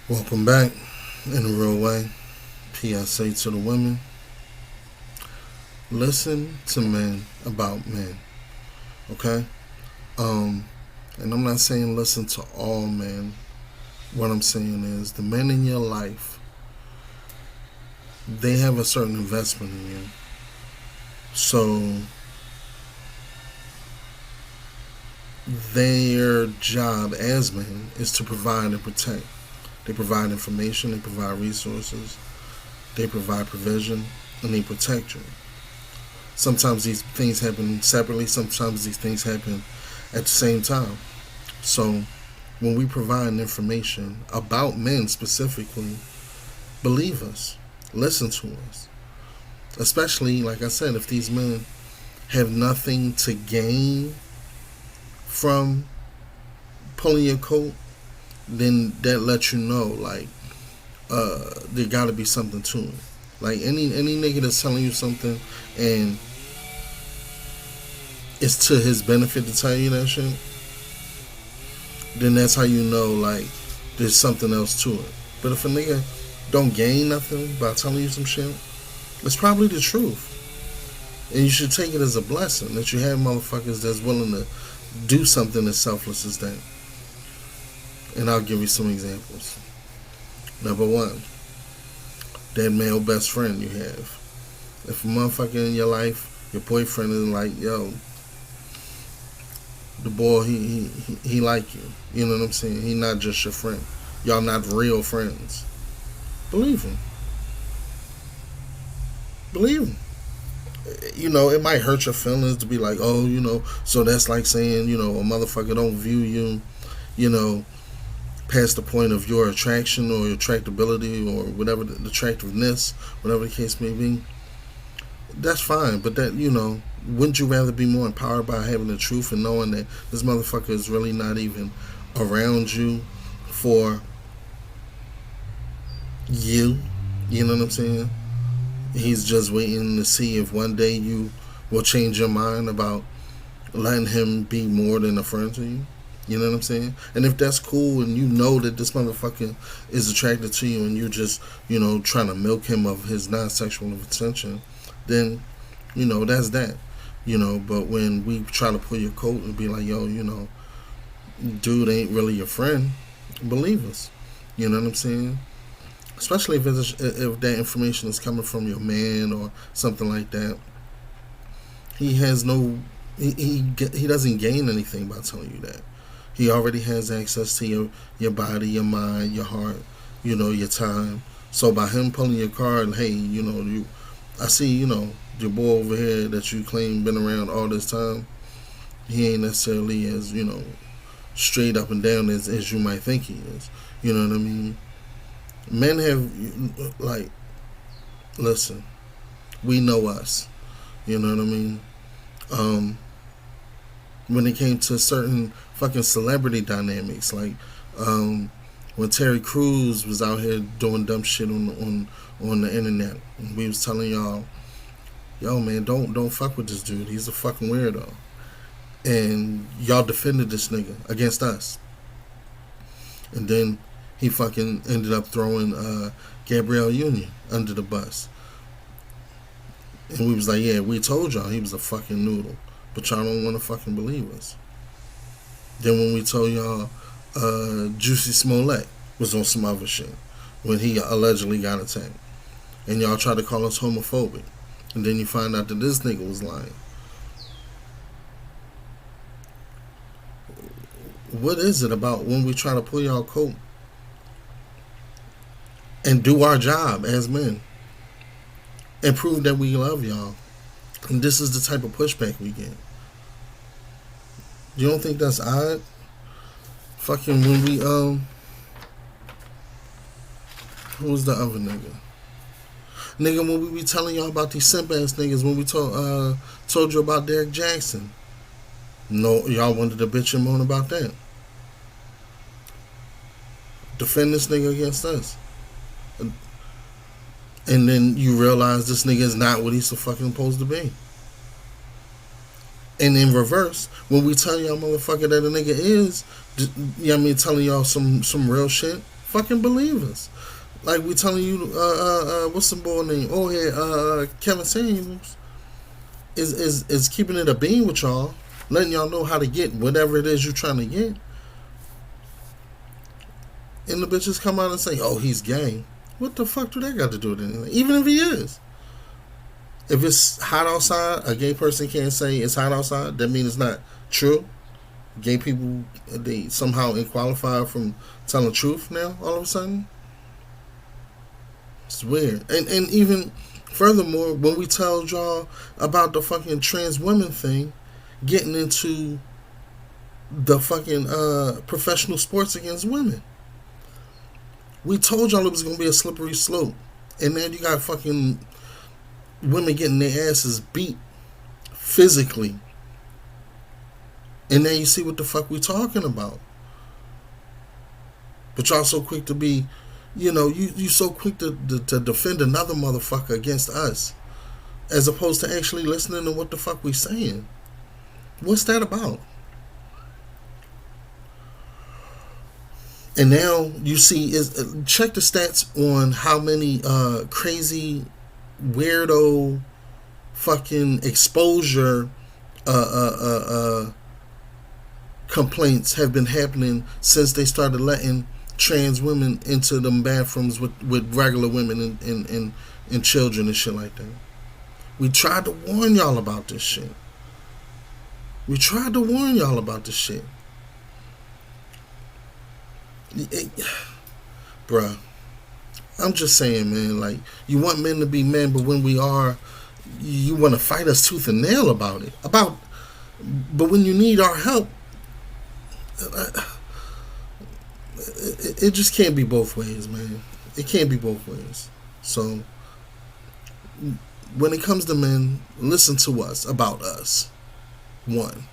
Welcome back in a real way. PSA to the women. Listen to men about men. Okay? Um, and I'm not saying listen to all men. What I'm saying is the men in your life, they have a certain investment in you. So their job as men is to provide and protect. They provide information, they provide resources, they provide provision, and they protect you. Sometimes these things happen separately, sometimes these things happen at the same time. So when we provide information about men specifically, believe us, listen to us. Especially, like I said, if these men have nothing to gain from pulling your coat, then that lets you know, like, there got to be something to it. Like any nigga that's telling you something and it's to his benefit to tell you that shit, then that's how you know, like, there's something else to it. But if a nigga don't gain nothing by telling you some shit, it's probably the truth. And you should take it as a blessing that you have motherfuckers that's willing to do something as selfless as that. And I'll give you some examples. Number one, that male best friend you have. If a motherfucker in your life, your boyfriend is like, yo, the boy, he like you. You know what I'm saying? He not just your friend. Y'all not real friends. Believe him. Believe him. You know, it might hurt your feelings to be like, oh, so that's like saying, a motherfucker don't view you, you know, past the point of your attraction or your attractability or whatever, the attractiveness, whatever the case may be. That's fine, but that, wouldn't you rather be more empowered by having the truth and knowing that this motherfucker is really not even around you for you? You know what I'm saying? He's just waiting to see if one day you will change your mind about letting him be more than a friend to you. You know what I'm saying? And if that's cool and you know that this motherfucker is attracted to you and you're just, trying to milk him of his non-sexual attention, then, that's that. But when we try to pull your coat and be like, yo, dude ain't really your friend, believe us. You know what I'm saying? Especially if that information is coming from your man or something like that. He has no, he doesn't gain anything by telling you that. He already has access to your body, your mind, your heart, your time. So by him pulling your card, hey, I see, your boy over here that you claim been around all this time. He ain't necessarily as, straight up and down as you might think he is. You know what I mean? Men have, like, listen, we know us. You know what I mean? When it came to certain fucking celebrity dynamics, like when Terry Crews was out here doing dumb shit on the internet, and we was telling y'all, yo man, don't fuck with this dude. He's a fucking weirdo. And y'all defended this nigga against us. And then he fucking ended up throwing Gabrielle Union under the bus. And we was like, yeah, we told y'all he was a fucking noodle. But y'all don't want to fucking believe us. Then when we told y'all Juicy Smollett was on some other shit when he allegedly got attacked. And y'all tried to call us homophobic. And then you find out that this nigga was lying. What is it about when we try to pull y'all coat and do our job as men and prove that we love y'all? And this is the type of pushback we get. You don't think that's odd? Fucking when we who was the other nigga? Nigga, when we be telling y'all about these simp ass niggas, when we told you about Derek Jackson, no, y'all wanted to bitch and moan about that. Defend this nigga against us. And then you realize this nigga is not what he's so fucking supposed to be. And in reverse, when we tell y'all motherfucker that a nigga is, telling y'all some real shit, fucking believe us. Like we telling you, what's the boy name? Oh yeah, Kevin Samuels is keeping it a bean with y'all, letting y'all know how to get whatever it is you're trying to get. And the bitches come out and say, "Oh, he's gay." What the fuck do that got to do with anything? Even if he is. If it's hot outside, a gay person can't say it's hot outside. That means it's not true. Gay people, they somehow unqualified from telling the truth now, all of a sudden. It's weird. And even furthermore, when we tell y'all about the fucking trans women thing, getting into the fucking professional sports against women. We told y'all it was going to be a slippery slope. And then you got fucking women getting their asses beat physically. And then you see what the fuck we talking about. But y'all so quick to be, you so quick to defend another motherfucker against us. As opposed to actually listening to what the fuck we saying. What's that about? And now you see, check the stats on how many crazy, weirdo, fucking exposure complaints have been happening since they started letting trans women into them bathrooms with regular women and children and shit like that. We tried to warn y'all about this shit. Bruh, I'm just saying, man, like, you want men to be men, but when we are, you want to fight us tooth and nail about it. But when you need our help, it just can't be both ways, man. It can't be both ways. So, when it comes to men, listen to us about us. One.